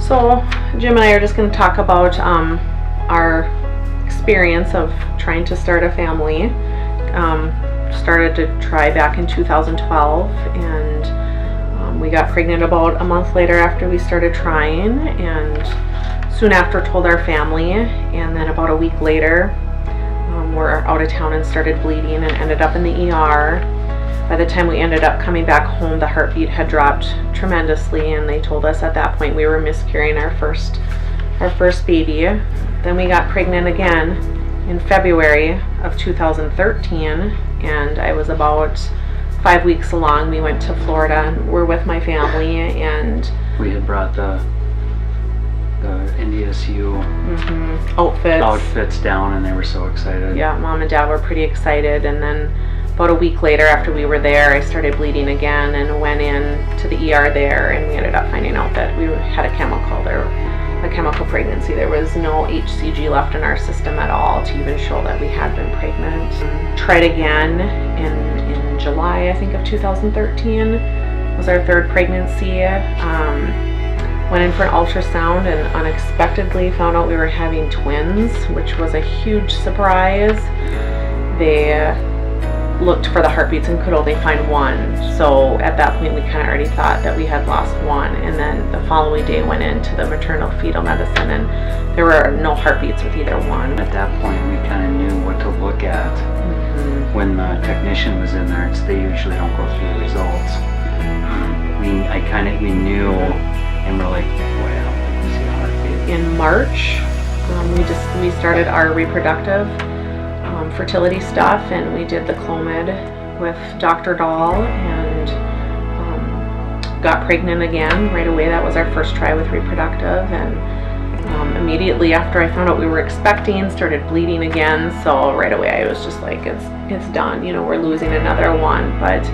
So Jim and I are just going to talk about our experience of trying to start a family. Started to try back in 2012, and we got pregnant about a month later after we started trying, and soon after told our family, and then about a week later we're out of town and started bleeding and ended up in the ER. By the time we ended up coming back home, the heartbeat had dropped tremendously, and they told us at that point we were miscarrying our first baby. Then we got pregnant again in February of 2013, and I was about 5 weeks along. We went to Florida and we're with my family, and we had brought the NDSU outfits down, and they were so excited. Yeah, Mom and Dad were pretty excited. And then about a week later, after we were there, I started bleeding again and went in to the ER there, and we ended up finding out that we had a chemical pregnancy. There was no HCG left in our system at all to even show that we had been pregnant. Tried again in July, I think, of 2013. Was our third pregnancy. Went in for an ultrasound and unexpectedly found out we were having twins, which was a huge surprise. They looked for the heartbeats and could only find one. So at that point we kind of already thought that we had lost one, and then the following day went into the maternal fetal medicine, and there were no heartbeats with either one. At that point we kind of knew what to look at. When the technician was in there, they usually don't go through the results. We knew, and we're like, well, let's see a heartbeat. In March, we started our reproductive fertility stuff, and we did the Clomid with Dr. Dahl, and got pregnant again right away. That was our first try with reproductive, and immediately after I found out we were expecting, started bleeding again. So right away I was just like, it's done, we're losing another one. But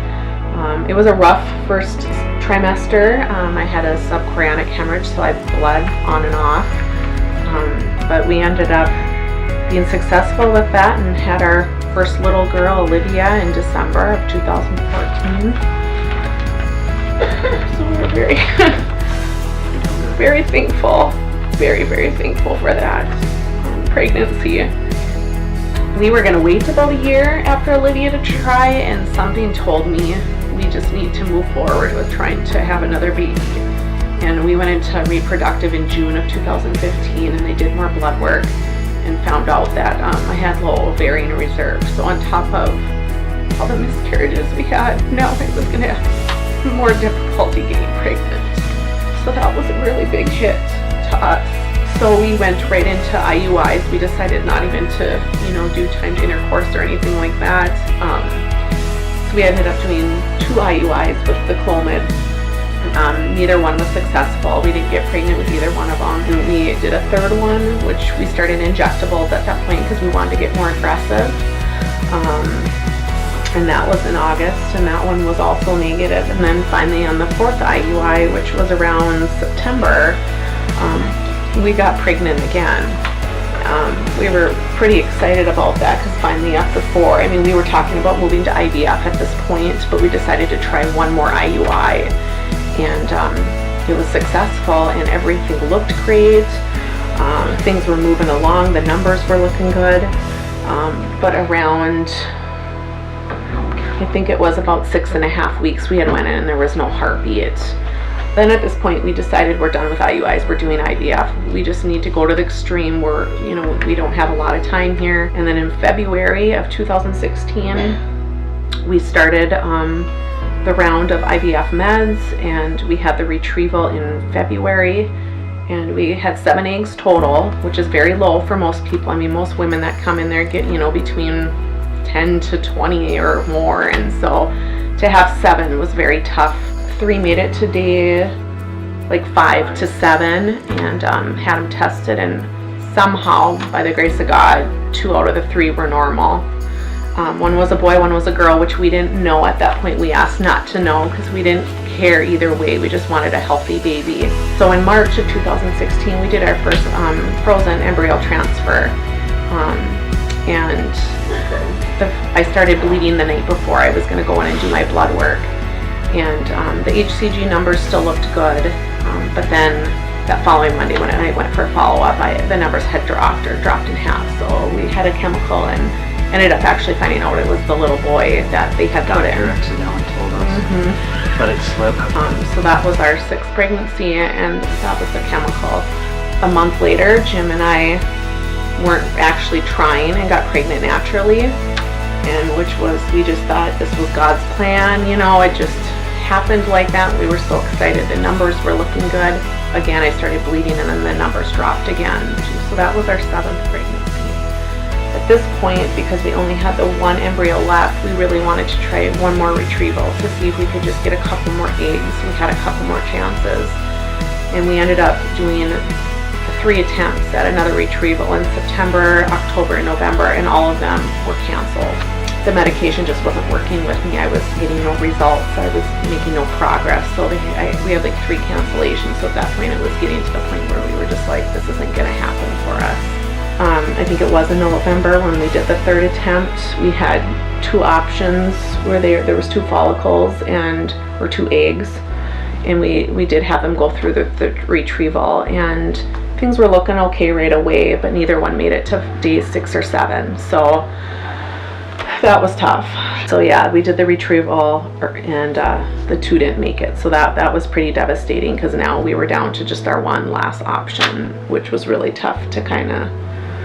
it was a rough first trimester. I had a subchorionic hemorrhage, so I bled on and off, but we ended up being successful with that and had our first little girl, Olivia, in December of 2014. So we're very, very thankful, very, very thankful for that pregnancy. We were going to wait about a year after Olivia to try, and something told me we just need to move forward with trying to have another baby. And we went into reproductive in June of 2015, and they did more blood work and found out that I had low ovarian reserve. So on top of all the miscarriages we had, now I was going to have more difficulty getting pregnant. So that was a really big hit to us. So we went right into IUIs. We decided not even to, do timed intercourse or anything like that. So we ended up doing 2 IUIs with the Clomid. Neither one was successful. We didn't get pregnant with either one of them. And we did a third one, which we started injectables at that point because we wanted to get more aggressive. And that was in August, and that one was also negative. And then finally on the 4th IUI, which was around September, we got pregnant again. We were pretty excited about that because finally after 4, we were talking about moving to IVF at this point, but we decided to try one more IUI. And it was successful, and everything looked great. Things were moving along, the numbers were looking good. But around, I think it was about 6.5 weeks, we had went in and there was no heartbeat. Then at this point we decided we're done with IUIs, we're doing IVF. We just need to go to the extreme. We don't have a lot of time here. And then in February of 2016, we started the round of IVF meds, and we had the retrieval in February, and we had 7 eggs total, which is very low for most people. Most women that come in there get, between 10 to 20 or more, and so to have 7 was very tough. 3 made it to day 5 to 7, and had them tested, and somehow, by the grace of God, 2 out of the 3 were normal. One was a boy, one was a girl, which we didn't know at that point. We asked not to know because we didn't care either way. We just wanted a healthy baby. So in March of 2016, we did our first frozen embryo transfer. And I started bleeding the night before I was going to go in and do my blood work. And the HCG numbers still looked good. But then that following Monday when I went for a follow-up, the numbers had dropped in half. So we had a chemical and ended up actually finding out it was the little boy that they had put in. Doctor accidentally told us. Let it slip. So that was our 6th pregnancy, and that was the chemical. A month later, Jim and I weren't actually trying and got pregnant naturally, and we just thought this was God's plan. You know, it just happened like that. We were so excited. The numbers were looking good. Again, I started bleeding, and then the numbers dropped again. So that was our 7th pregnancy. At this point, because we only had the 1 embryo left, we really wanted to try one more retrieval to see if we could just get a couple more eggs. We had a couple more chances, and we ended up doing 3 attempts at another retrieval in September, October, and November, and all of them were canceled. The medication just wasn't working with me. I was getting no results. I was making no progress. So we had like 3 cancellations. So at that point, it was getting to the point where we were just like, this isn't going to happen for us. I think it was in November when we did the 3rd attempt. We had 2 options where there was 2 follicles or 2 eggs, and we did have them go through the retrieval, and things were looking okay right away, but neither one made it to day 6 or 7. So that was tough. So yeah, we did the retrieval, and the 2 didn't make it. So that was pretty devastating, because now we were down to just our one last option, which was really tough to kind of.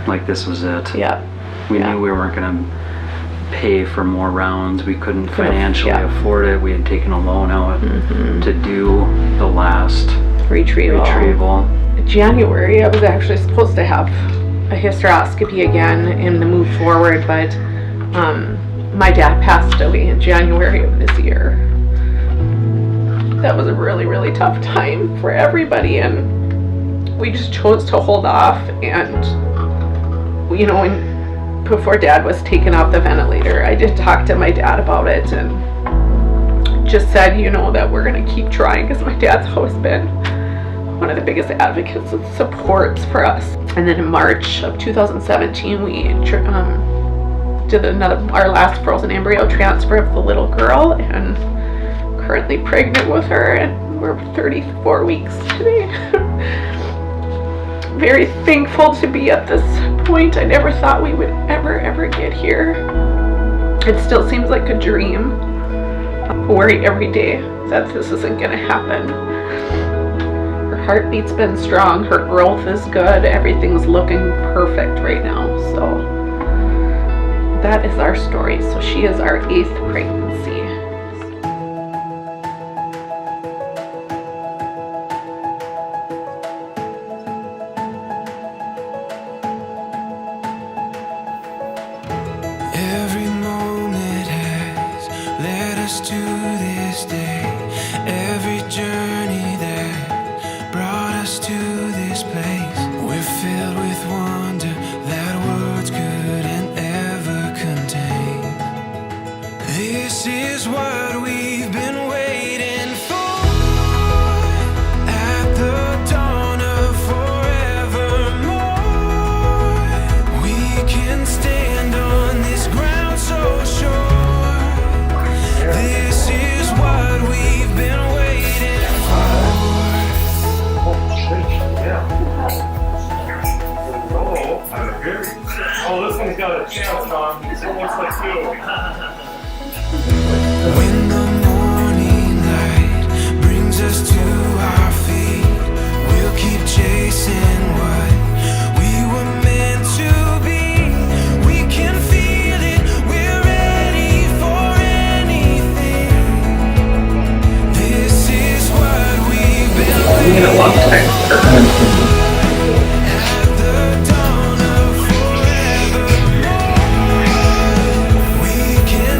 Like this was it. Yeah. We knew we weren't going to pay for more rounds. We couldn't financially afford it. We had taken a loan out to do the last retrieval. January, I was actually supposed to have a hysteroscopy again and move forward, but my dad passed away in January of this year. That was a really, really tough time for everybody, and we just chose to hold off. And you know, before Dad was taken off the ventilator, I did talk to my dad about it and just said, you know, that we're going to keep trying, because my dad's always been one of the biggest advocates and supports for us. And then in March of 2017, we did our last frozen embryo transfer of the little girl, and currently pregnant with her, and we're 34 weeks today. Very thankful to be at this point. I never thought we would ever get here. It still seems like a dream. I worry every day that this isn't going to happen. Her heartbeat's been strong. Her growth is good. Everything's looking perfect right now. So that is our story. So she is our 8th pregnancy. Every moment has led us to this day. Every journey that brought us to this place. We're filled with wonder that words couldn't ever contain. This is what we've been waiting for. At the dawn of forevermore, we can stand on this ground so sure. This is what we've been waiting for. Oh, this one's got a chance on. It looks like 2. When the morning light brings us to our feet, we'll keep chasing what we were meant to be. We can feel it, we're ready for anything. This is what we've been waiting for. At the dawn of forevermore, we can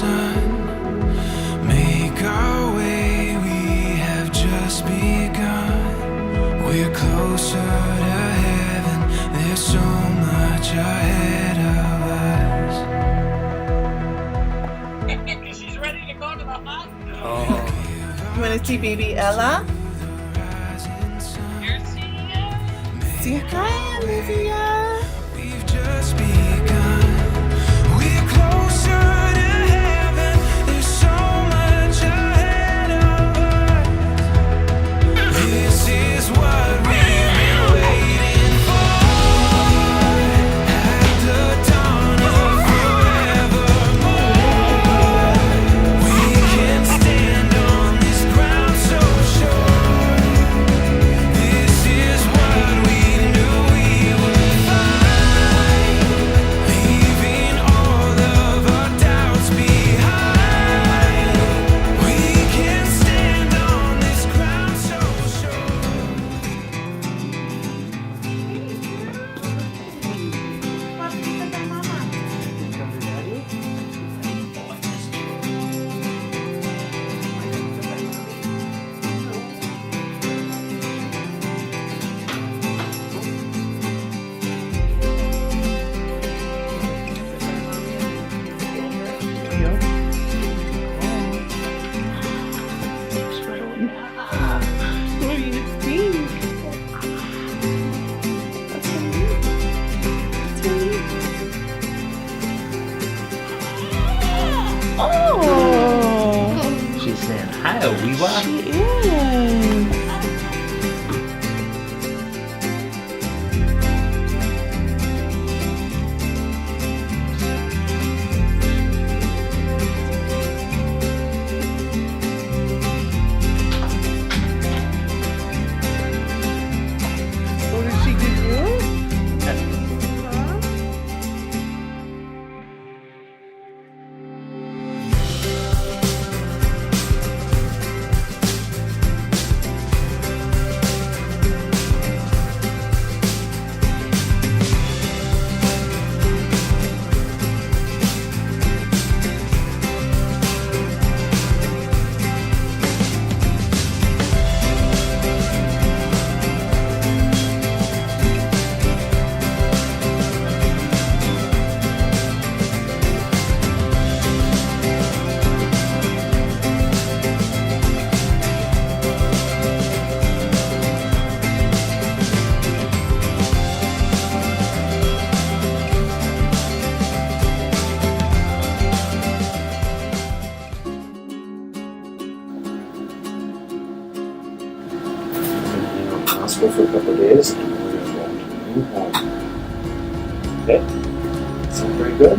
sun. Make our way, we have just begun. We're closer to heaven, there's so much ahead of us. She's ready to go to the hospital. Oh. You want to see baby Ella? Say hi, Olivia. We've just begun. We're closer to heaven, there's so much ahead of us. This is what we've been waiting for. At the dawn of forevermore, we can stand on this ground so sure. This is what we knew we would find, leaving all of our doubts behind. We can stand on this ground so sure. What do you think? What's her name? What's her name? Oh! She's saying hi, Weewa. She is. What did she give you? Huh? Hospital for a couple of days, and we're going to go to the new home. Okay? Sound pretty good?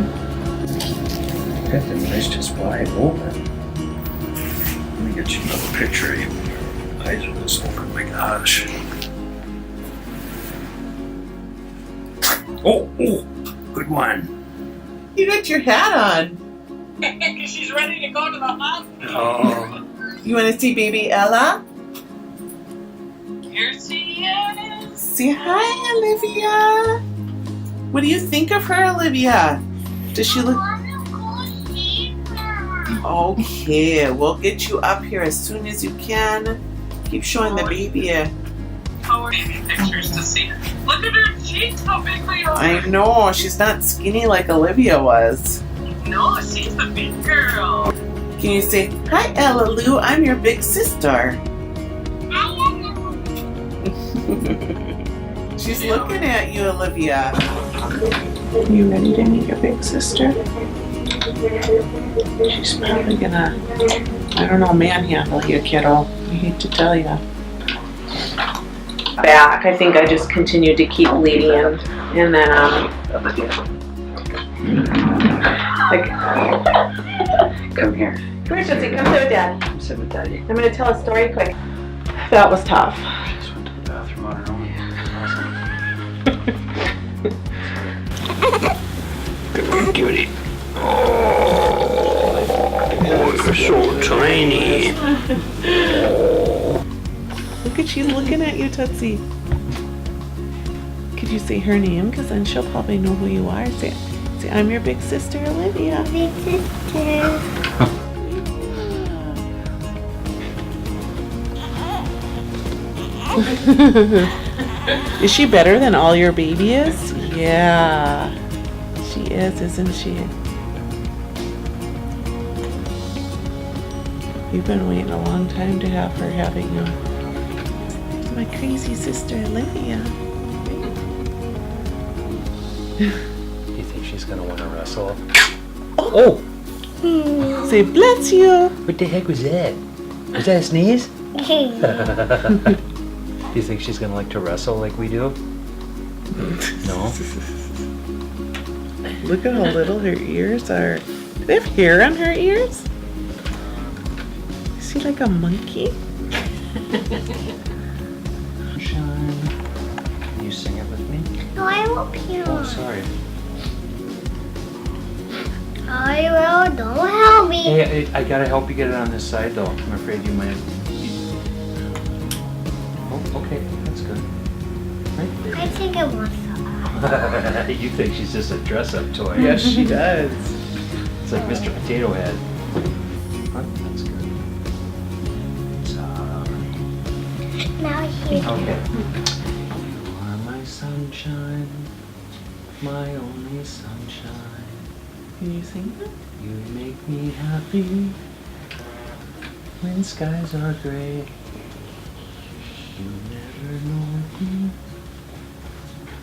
Got the nice just wide open. Let me get you another picture of you. Eyes are just open, my gosh. Oh, good one. You got your hat on. She's ready to go to the hospital. Oh, You want to see baby Ella? Here she is. Say hi, Olivia. What do you think of her, Olivia? Does she look... Okay, we'll get you up here as soon as you can. Keep showing the baby. How are baby pictures to see? Look at her cheeks, how big they are. I know, she's not skinny like Olivia was. No, she's the big girl. Can you say, hi, Ella Lou, I'm your big sister. She's looking at you, Olivia. Are you ready to meet your big sister? She's probably gonna, I don't know, manhandle you, kiddo. I hate to tell you. Back, I think I just continued to keep bleeding, and then like, Come here. come here, Tootsie, come sit with Dad. Come sit with Daddy. I'm gonna tell a story quick. That was tough. She just went to the bathroom on her own. Awesome. cutie. Oh, you're so tiny. Look at she's looking at you, Tootsie. Could you say her name? Because then she'll probably know who you are. Say Say, I'm your big sister, Olivia. Big sister. Is she better than all your babies? Yeah. She is, isn't she? You've been waiting a long time to have her, haven't you? My crazy sister, Olivia. You think she's gonna want to wrestle? Oh! Say, bless you. What the heck was that? Was that a sneeze? Do you think she's gonna like to wrestle like we do? No? Look at how little her ears are. Do they have hair on her ears? Is she like a monkey? Sean, can you sing it with me? No, I will pee. Oh, sorry. I will. Don't help me. Hey, I gotta help you get it on this side though. I'm afraid you might. Oh, okay, that's good. Right there. I think it wants some. You think she's just a dress-up toy? Yes, she does. It's like Mr. Potato Head. Huh? That's good. Sorry. Now here. Okay. You are my sunshine, my only sunshine. Can you sing that? You make me happy when skies are gray. You never know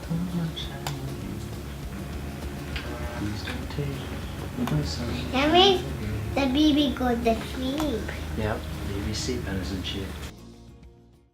how much I love you. Please don't take my sunshine. That makes the baby go to sleep. Yep, baby's sleeping, isn't she?